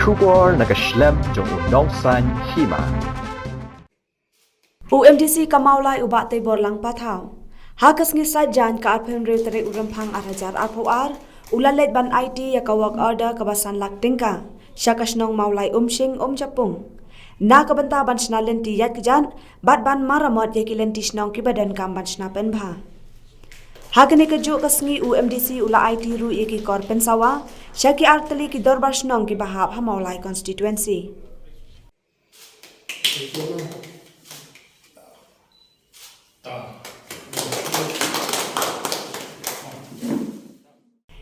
Shubor nakaslem jong nongsan hima. UMDC kamaulai ubat te borlang pathau. Hakas ngisat jan ka arpem reutere urampang arajar arpoar ulalet ban IT ya kawak order kabasan lak tingka. Syakas nong maulai umsing japung. Na kabenta ban snalen ti yat kejan bat ban maramot ya kilenti snong kibadan kam ban snapen bha. Hakane keju kasngi UMDC ula IT ru iki korpen sawa syaki arteli ki dorbar snong ki bahab ha maulai constituency.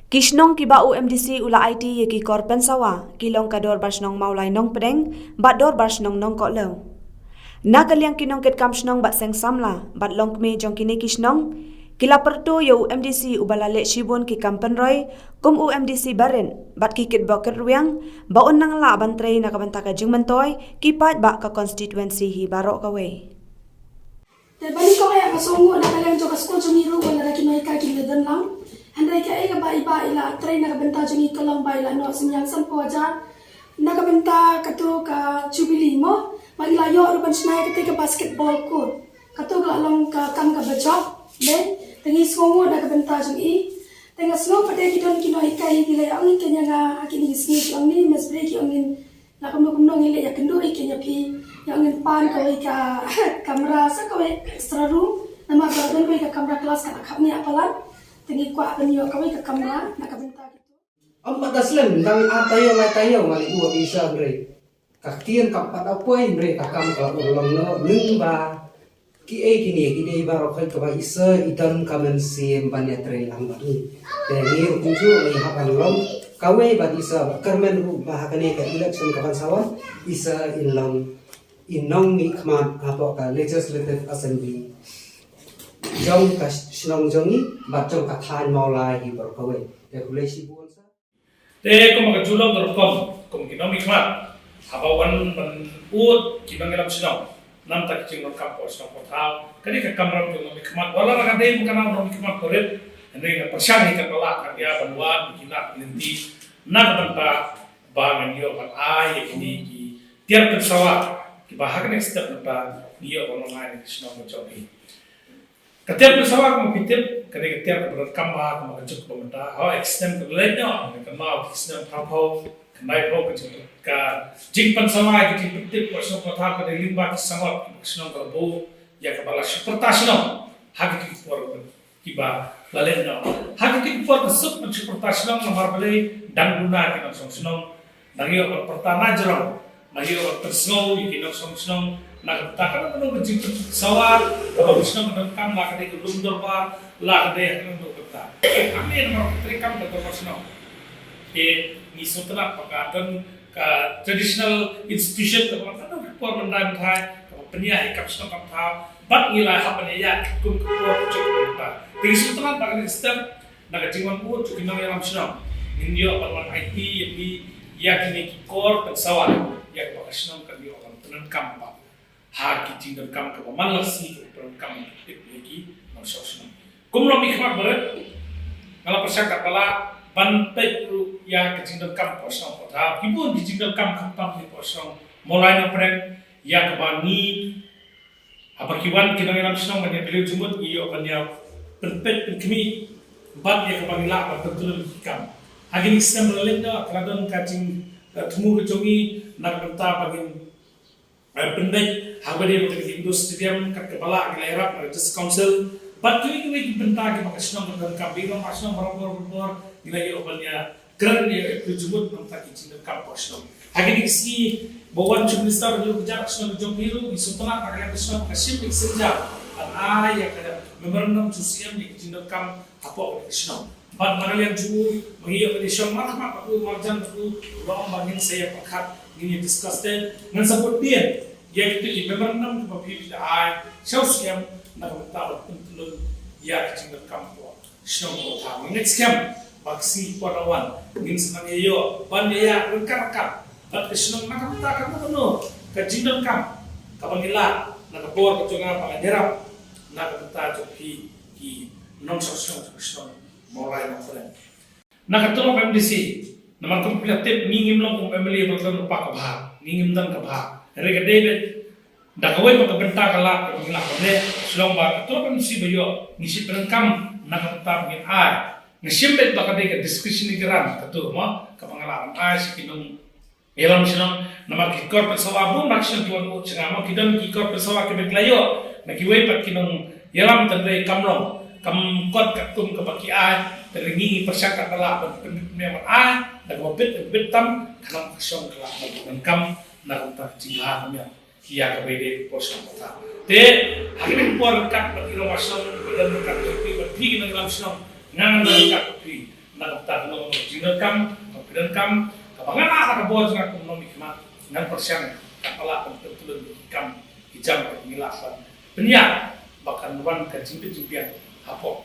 Kisnong kiba UMDC ula IT ye ki korpen sawa kilong kador barsnong maulai nong pedeng bat dor barsnong nong koklo. Na kaliang kinong ket kam snong bat seng samla bat long kme jong kini kisnong kila perto yo UMDC ubalale shibun ki kampen roy kum UMDC baren bat ki ket boket ruang baon nang la bantrei na kabanta ka jing mentoy kipat ba ka constituency hi barok kawe. Terbalik kau yang masuk nak kalian juga sekolah jungiru wala lagi mereka kini dan lang. Handai ka ega ba iba ila train nak benta jungi kolong ba ila no semyang sampo aja. Nak benta katu ka jubili mo. Magila yo rupan senai ketika basketball court. Katu ka long ka kam ka bajok. Ben tengi songo nak benta jungi. Tengah semua pada kita kino ikai gila yang ni kenya nga akini gisni yang ni mesbre ki angin nak kumno ngile ya kendo ikenya pi yang angin pan kau ika kamera sa kau extra room nama garden kau ika kamera kelas kana kami apalan tengi kuat penyo kau ika kamera nak benta gitu. Ampat daslen dang atayo lai tayo mali dua bisa bre. Kakian kapat apoi bre kakam ka ulang no lingba. Ki kini baro kai ka ba isa itan kamen sim banya tre lang ba ni. Tengi kunju mai hakan long kawe ba isa kermen ru bahakane ka election kapan sawan isa inlang inong ni kman apa ka legislative assembly. Jong ka sinong jongi ba jong ka than maulai hi baro kawe. Te kulesi buon sa. Te ko magajulong dorkom kung kinomi kmat habawan ban ut kinangilam sinong nam tak cing non kapor sa portal kani ka kamram ko mi kmat wala ra kadai mo kana no mi kmat koret ande ka pasyang hi ka pala ka ya banwa kila linti na tanta bangan yo ban ai kini ki tiar tersawa ki bahag next step na niyo ko no ngai sinong mo jogi katiar tersawa ko pitip kani katiar ka berat kamba ko majuk ko mata how extend ko lenyo ka ma kisna thapho kanai ko ka jingpan sama ki pitip ko so patha ko de limba ki sangot sinong ko bo ya ka bala supertasyon hagi ki por ki ba laleno hagi ki por sup supertasyon na marbale dan guna ki no sinong nagio ko pertama jero nagio ko persno ki no sinong nagtakan no jingpan sawa ko sinong kam la ka de lumdor ba la ka de no kata amin mo trikam ko sinong ni sutera pakatan ka traditional institution ka pakatan ko mandan thai ka penia ikap sto kam tha bat ngila hapane ya kum ko chuk ta ti sutera pakatan step na ka jingon ko chuk no yaram sno indio palwan IT yapi ya kini ki kor ka sawal ya ka sno ka dio kan tunan kam ba ha ki jingon kam ka malasi ko kam ti ki no sosno kumro mi khmat barat ngala persak pala ban petru ya kejingdam kam posong kota kibun dijingdam kam kapam ni posong mulai na prem ya kabani apa kiwan kita ngiram senong banyak beliau jumut iyo banyak penpet penkemi bat ya kabani la apa betul kam agin sistem berlainnya keladon kacing temu kejongi nak benta bagin pendek habari betul industri kat kepala gelairap just council bat kini benta ke makasnong dan kabiro makasnong berapa nilai obalnya keren ya kejumut nampak kecil kampus dong. Hari ini si bawan minister dulu kerja nasional jom biru di sultanat akan nasional kasih senja. Ada ya kada memorandum sosial di kecil kam apa nasional. Bad mana yang juu mengiyak nasional mana aku marjan tu orang bangin saya pakat ini discuss dan support dia. Ya itu memorandum tapi ada sosial nak tahu penting ya kecil kam nasional tahu. Next camp Baksi Padawan, ingin senang iyo, bandaya rengkar-rengkar, dan kesenang nakapita kamu penuh, kejindang kam, kapangila, nakapor kecongan pangajarap, nakapita joki ki non sosong kesenang mulai nongkren. Nakatulong MDC, naman kumpilatip ningim lang kung emily bertan lupa kabah ningim dan kabah rega David dakawai makabenta kala pangila kone sulong ba to kan si bayo ngisi penengkam nakatap ngin ai ngisimpet bakade ka discussion ni geran katu mo kapangalaman ai sikinung elam sinong nama ki corporate sawa bung maksud tuan u cengama kidan ki corporate sawa ke beklayo nakiwai pat kinung elam tandai kamlong kam kot katum kapaki ai terengi persyakat kala memang ai dan mobit betam kanang asyong kala penengkam nakatap jingha namya kia kabede posong kota te hakimin puar kat bakiro masong dan kat kopi berpi nang dalam sinong nang kat kopi nakatap nang jingakam kapidangkam kabangan ala kabuat ng ekonomi kema nang persiang kapala pentulan ikam hijam pemilasan penyak bahkan bukan kajimpian hapok